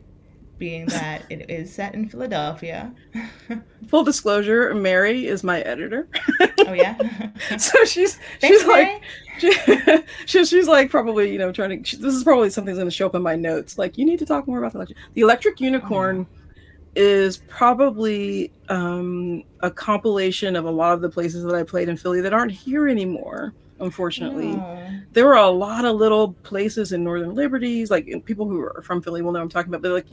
Being that it is set in Philadelphia. Full disclosure, Mary is my editor. Oh yeah. So she's Thanks, like, Mary. she's like, probably trying to. This is probably something that's going to show up in my notes. Like, you need to talk more about the electric Oh no. unicorn. Is probably a compilation of a lot of the places that I played in Philly that aren't here anymore, Oh unfortunately. no. There were a lot of little places in Northern Liberties, like, people who are from Philly will know what I'm talking about, but like,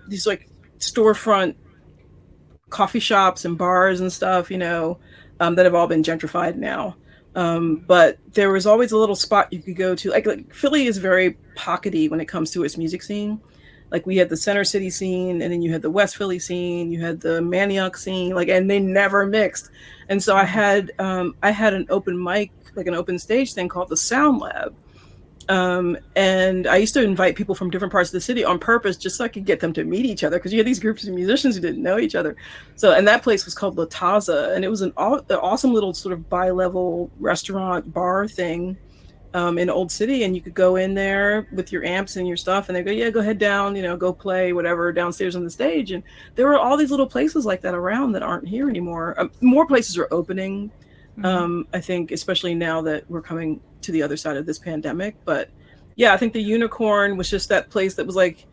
these like storefront coffee shops and bars and stuff, that have all been gentrified now. But there was always a little spot you could go to. Like Philly is very pockety when it comes to its music scene. Like, we had the Center City scene, and then you had the West Philly scene, you had the Manioc scene, like, and they never mixed. And so I had an open mic, like an open stage thing called the Sound Lab. And I used to invite people from different parts of the city on purpose, just so I could get them to meet each other, because you had these groups of musicians who didn't know each other. So, and that place was called La Taza, and it was an awesome little sort of bi-level restaurant bar thing in Old City, and you could go in there with your amps and your stuff, and they go, yeah, go head down, go play whatever downstairs on the stage. And there were all these little places like that around that aren't here anymore. More places are opening, Mm-hmm. I think, especially now that we're coming to the other side of this pandemic. But yeah, I think the Unicorn was just that place that was like,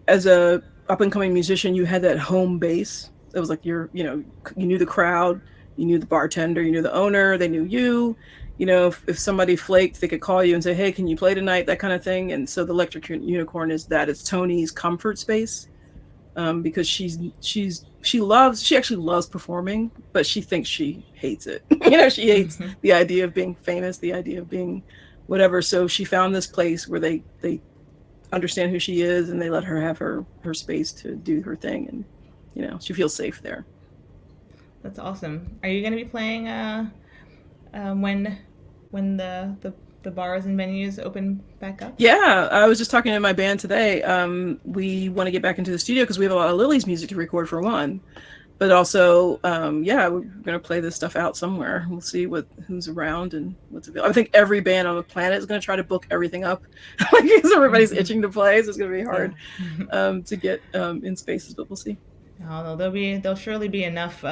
as a up and coming musician, you had that home base. It was like you knew the crowd, you knew the bartender, you knew the owner, they knew you. If somebody flaked, they could call you and say, hey, can you play tonight? That kind of thing. And so the Electric Unicorn is that. It's Tony's comfort space, because she actually loves performing, but she thinks she hates it. She hates Mm-hmm. the idea of being famous, the idea of being whatever. So she found this place where they understand who she is, and they let her have her space to do her thing, and she feels safe there. That's awesome. Are you going to be playing when the bars and venues open back up? Yeah, I was just talking to my band today. We want to get back into the studio because we have a lot of Lillys music to record for one. But also, yeah, we're going to play this stuff out somewhere. We'll see who's around and what's available. I think every band on the planet is going to try to book everything up because everybody's itching to play. So it's going to be hard to get in spaces, but we'll see. Oh, there'll surely be enough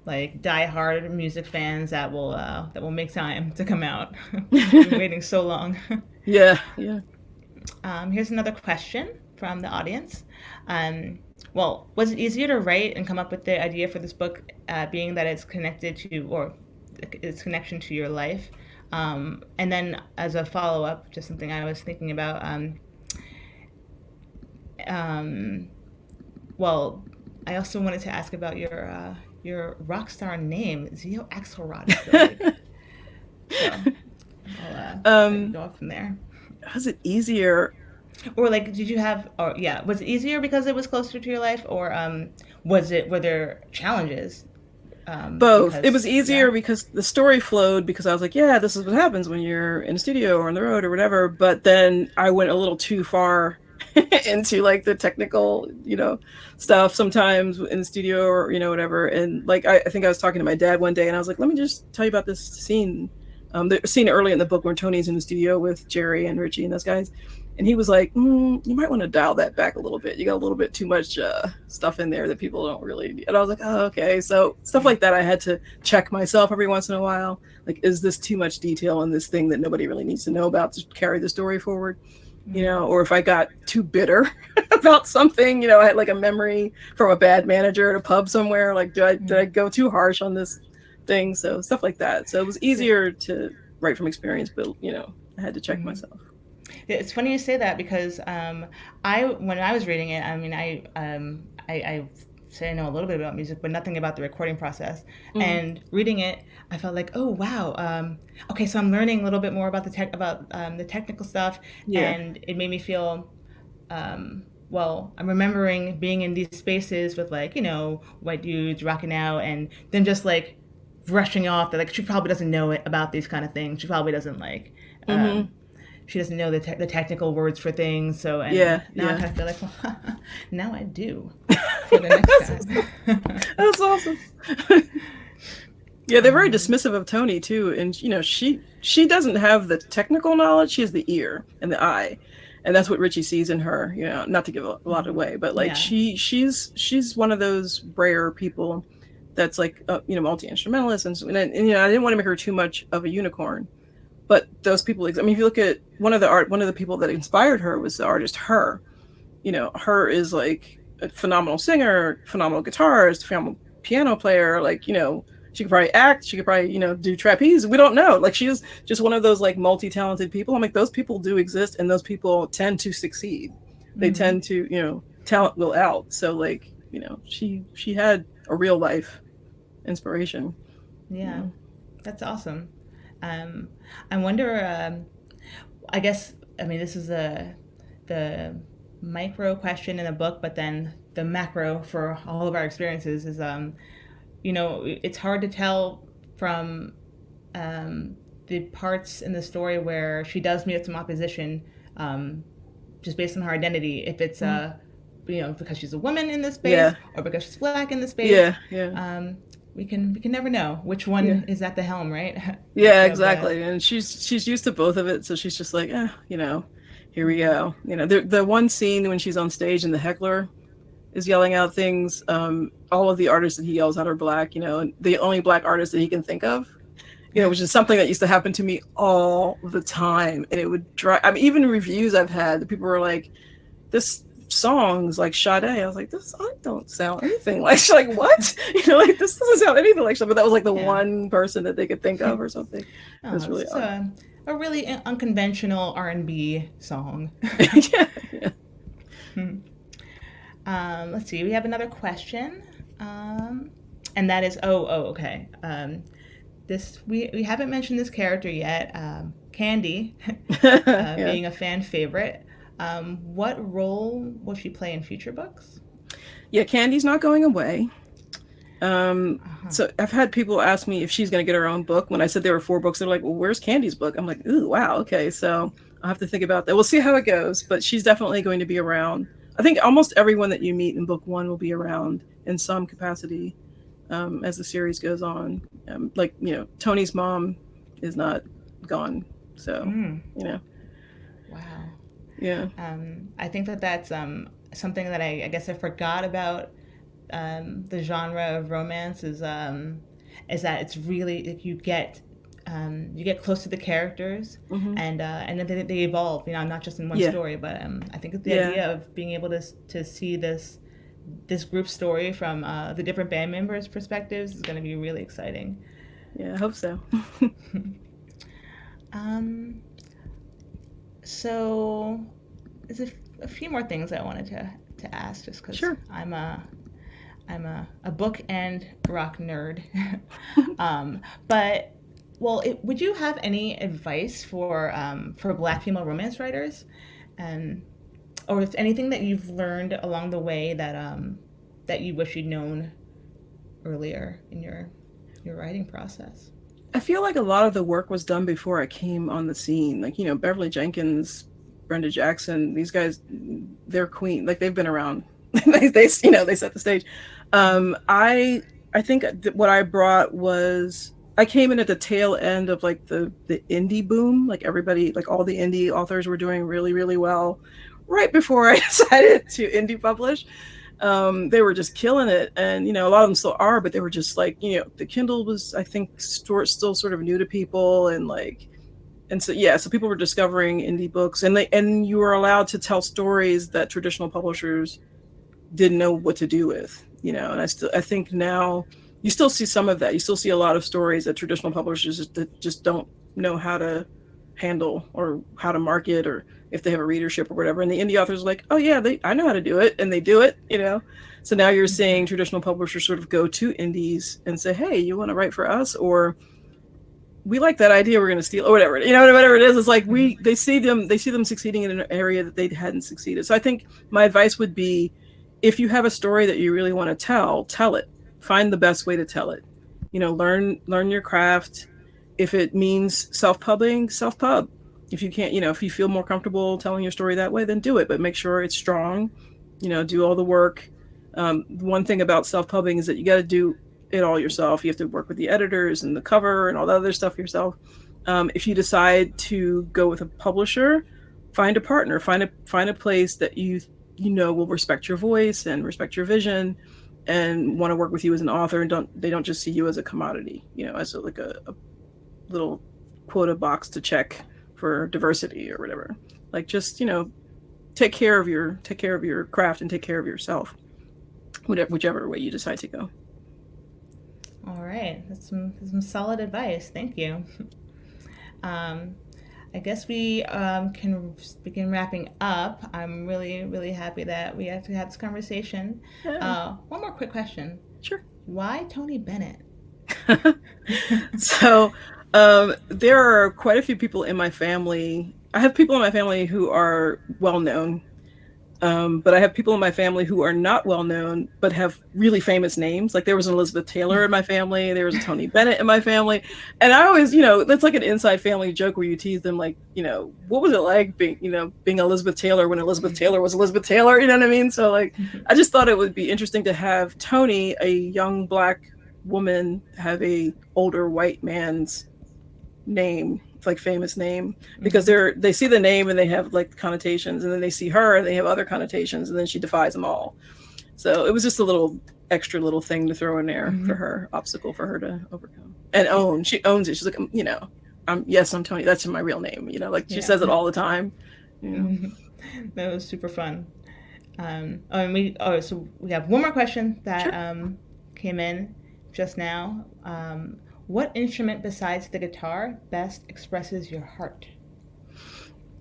like die-hard music fans that will make time to come out. We've been waiting so long. Yeah. Here's another question from the audience. Well, was it easier to write and come up with the idea for this book, being that it's connected to, or its connection to your life? And then as a follow-up, just something I was thinking about, well, I also wanted to ask about your rock star name, Xio Axelrod. So I'll go up from there. Was it easier? Or like, did you have, or yeah, was it easier because it was closer to your life, or were there challenges? Both. Because, it was easier because the story flowed because I was like, yeah, this is what happens when you're in a studio or on the road or whatever. But then I went a little too far into like the technical, stuff sometimes in the studio or, whatever. And like, I think I was talking to my dad one day and I was like, let me just tell you about this scene. The scene early in the book where Tony's in the studio with Jerry and Richie and those guys. And he was like, you might want to dial that back a little bit. You got a little bit too much stuff in there that people don't really need. And I was like, oh, okay. So stuff like that, I had to check myself every once in a while. Like, is this too much detail in this thing that nobody really needs to know about to carry the story forward? Or if I got too bitter about something, I had like a memory from a bad manager at a pub somewhere. Like, did I go too harsh on this thing? So stuff like that. So it was easier to write from experience, but, I had to check myself. It's funny you say that because when I was reading it, I mean, I say I know a little bit about music, but nothing about the recording process. And reading it, I felt like, oh wow, okay, so I'm learning a little bit more about the technical stuff, and it made me feel. Well, I'm remembering being in these spaces with like white dudes rocking out, and then just like brushing off that like she probably doesn't know it about these kind of things. She probably doesn't like. She doesn't know the technical words for things, so now I kind of feel like, well, now I do for the next time. That's awesome. Yeah, they're very dismissive of Toni too, and she doesn't have the technical knowledge; she has the ear and the eye, and that's what Richie sees in her. Not to give a lot away, but like she's one of those rare people that's like multi-instrumentalist, and I didn't want to make her too much of a unicorn. But those people, if you look at one of the people that inspired her was the artist Her. Her is like a phenomenal singer, phenomenal guitarist, phenomenal piano player. Like, she could probably act, she could probably, do trapeze. We don't know. Like, she is just one of those like multi-talented people. I'm like, those people do exist, and those people tend to succeed. They tend to, talent will out. So like, she had a real life inspiration. Yeah, that's awesome. I wonder, I guess, this is the micro question in the book, but then the macro for all of our experiences is, it's hard to tell from the parts in the story where she does meet some opposition, just based on her identity, if it's, because she's a woman in this space or because she's Black in this space. We can never know which one is at the helm, right? Yeah, exactly. And she's used to both of it, so she's just like, here we go. The one scene when she's on stage and the heckler is yelling out things, all of the artists that he yells out are Black, and the only Black artist that he can think of, which is something that used to happen to me all the time. And it would drive, even reviews I've had, the people were like, this songs like Sade, I was like, this song don't sound anything like what? This doesn't sound anything like but that was like the one person that they could think of or something. It was really odd. A really unconventional R&B song. Let's see, we have another question, and that is okay. This we haven't mentioned this character yet, Candy, being a fan favorite. What role will she play in future books? Yeah, Candy's not going away. Uh-huh. So I've had people ask me if she's going to get her own book. When I said there were 4 books, they're like, well, where's Candy's book? I'm like, ooh, wow. Okay. So I'll have to think about that. We'll see how it goes, but she's definitely going to be around. I think almost everyone that you meet in book 1 will be around in some capacity as the series goes on. Like, Tony's mom is not gone. So, Mm, you know, wow. yeah. I think that that's something that I guess I forgot about the genre of romance is that it's really like you get close to the characters Hmm. and then they evolve, not just in one Yeah. story, but I think the Yeah. idea of being able to see this group story from the different band members' perspectives is going to be really exciting. Yeah. I hope so. Um, so there's a few more things I wanted to ask, just because Sure. I'm a book and rock nerd. But well, would you have any advice for Black female romance writers, and or if anything that you've learned along the way that you wish you'd known earlier in your writing process? I feel like a lot of the work was done before I came on the scene. Like, Beverly Jenkins, Brenda Jackson, these guys, they're queen. Like, they've been around. They set the stage. I think what I brought was I came in at the tail end of like the indie boom. Like, everybody, like all the indie authors were doing really, really well right before I decided to indie publish. They were just killing it, and a lot of them still are, but they were just like, the Kindle was, I think, still sort of new to people, and like, and so yeah, so people were discovering indie books, and you were allowed to tell stories that traditional publishers didn't know what to do with, and I think now you still see some of that. You still see a lot of stories that traditional publishers just don't know how to handle, or how to market, or if they have a readership or whatever. And the indie authors are like, oh yeah, I know how to do it, and they do it. So now you're Mm-hmm. seeing traditional publishers sort of go to indies and say, hey, you want to write for us? Or we like that idea, we're going to steal, or whatever, whatever it is. It's like they see them succeeding in an area that they hadn't succeeded. So I think my advice would be, if you have a story that you really want to tell it. Find the best way to tell it. Learn your craft. If it means self-pubbing, self-pub. If you can't, if you feel more comfortable telling your story that way, then do it, but make sure it's strong. Do all the work. One thing about self-pubbing is that you got to do it all yourself. You have to work with the editors and the cover and all the other stuff yourself. If you decide to go with a publisher, find a partner. Find a place that you will respect your voice and respect your vision, and want to work with you as an author, and they don't just see you as a commodity, as a little quota box to check for diversity or whatever. Like, just take care of your craft and take care of yourself, whichever way you decide to go. All right, that's some solid advice. Thank you. Um, I guess we can begin wrapping up. I'm really, really happy that we have to have this conversation. Yeah, One more quick question. sure. Why Tony Bennett? So there are quite a few people in my family. I have people in my family who are well known, but I have people in my family who are not well known but have really famous names. Like, there was an Elizabeth Taylor in my family, there was a Toni Bennett in my family, and I always, that's like an inside family joke where you tease them, like, what was it like being Elizabeth Taylor when Elizabeth Taylor was Elizabeth Taylor? You know what I mean? So, like, I just thought it would be interesting to have Toni, a young Black woman, have a older white man's name, like famous name, because Mm-hmm. they see the name and they have like connotations, and then they see her and they have other connotations, and then she defies them all. So it was just a little extra little thing to throw in there for Mm-hmm. her, obstacle for her to overcome and own. She owns it. She's like, I'm Toni. That's my real name. Like, she Yeah. says it all the time. That was super fun. So we have one more question that Sure. came in just now. What instrument besides the guitar best expresses your heart?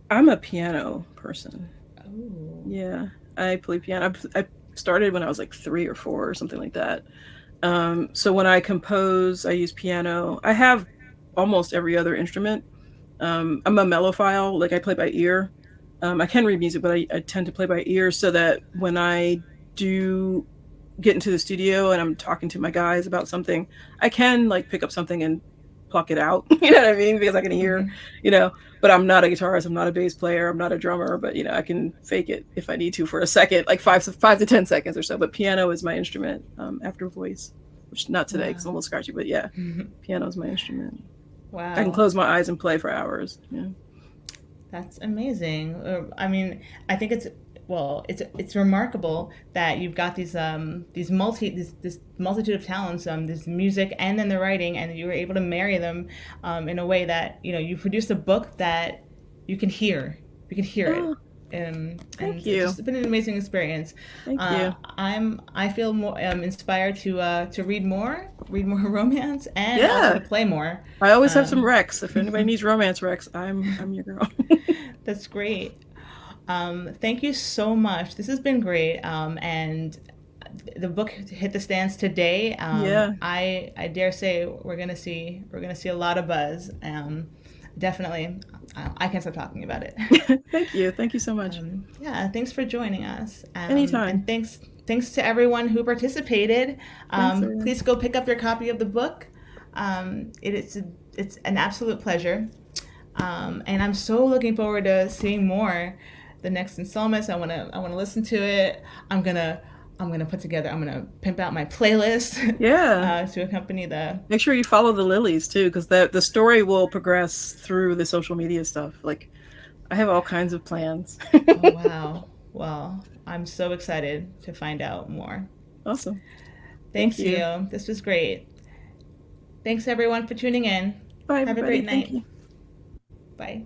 I'm a piano person. Oh. Yeah, I play piano. I started when I was like 3 or 4 or something like that. So when I compose, I use piano. I have almost every other instrument. I'm a mellophile, like, I play by ear. I can read music, but I tend to play by ear, so that when I do get into the studio and I'm talking to my guys about something, I can like pick up something and pluck it out. You know what I mean? Because I can hear, Hmm. you know, but I'm not a guitarist, I'm not a bass player, I'm not a drummer, but you know, I can fake it if I need to for a second, like five to 10 seconds or so. But piano is my instrument, after voice, which not today because Wow. I'm a little scratchy, but yeah, piano is my instrument. I can Wow. close my eyes and play for hours. Yeah. That's amazing. I mean, I think it's well, it's remarkable that you've got this multitude of talents, this music and then the writing, and you were able to marry them in a way that you produced a book that you can hear it, Oh, thank and it's you. just been an amazing experience. Thank you. I feel more inspired to read more romance, and also to Yeah. play more. I always have some Um, Rex. If anybody needs romance Rex, I'm your girl. that's great. Thank you so much. This has been great. And the book hit the stands today. Yeah. I dare say we're gonna see a lot of buzz. Definitely, I can't stop talking about it. Thank you. Thank you so much. Yeah, thanks for joining us. And Anytime. thanks to everyone who participated. Thanks, everyone. Please go pick up your copy of the book. It's an absolute pleasure. And I'm so looking forward to seeing more. The next installments. I wanna listen to it. I'm gonna pimp out my playlist Yeah. to accompany the. Make sure you follow the Lillys too, because the story will progress through the social media stuff. Like I have all kinds of plans. Oh wow! Well, I'm so excited to find out more. Awesome. Thank Thanks, you. Xio. This was great. Thanks everyone for tuning in. Bye, Have a everybody. great Thank night. you. Bye.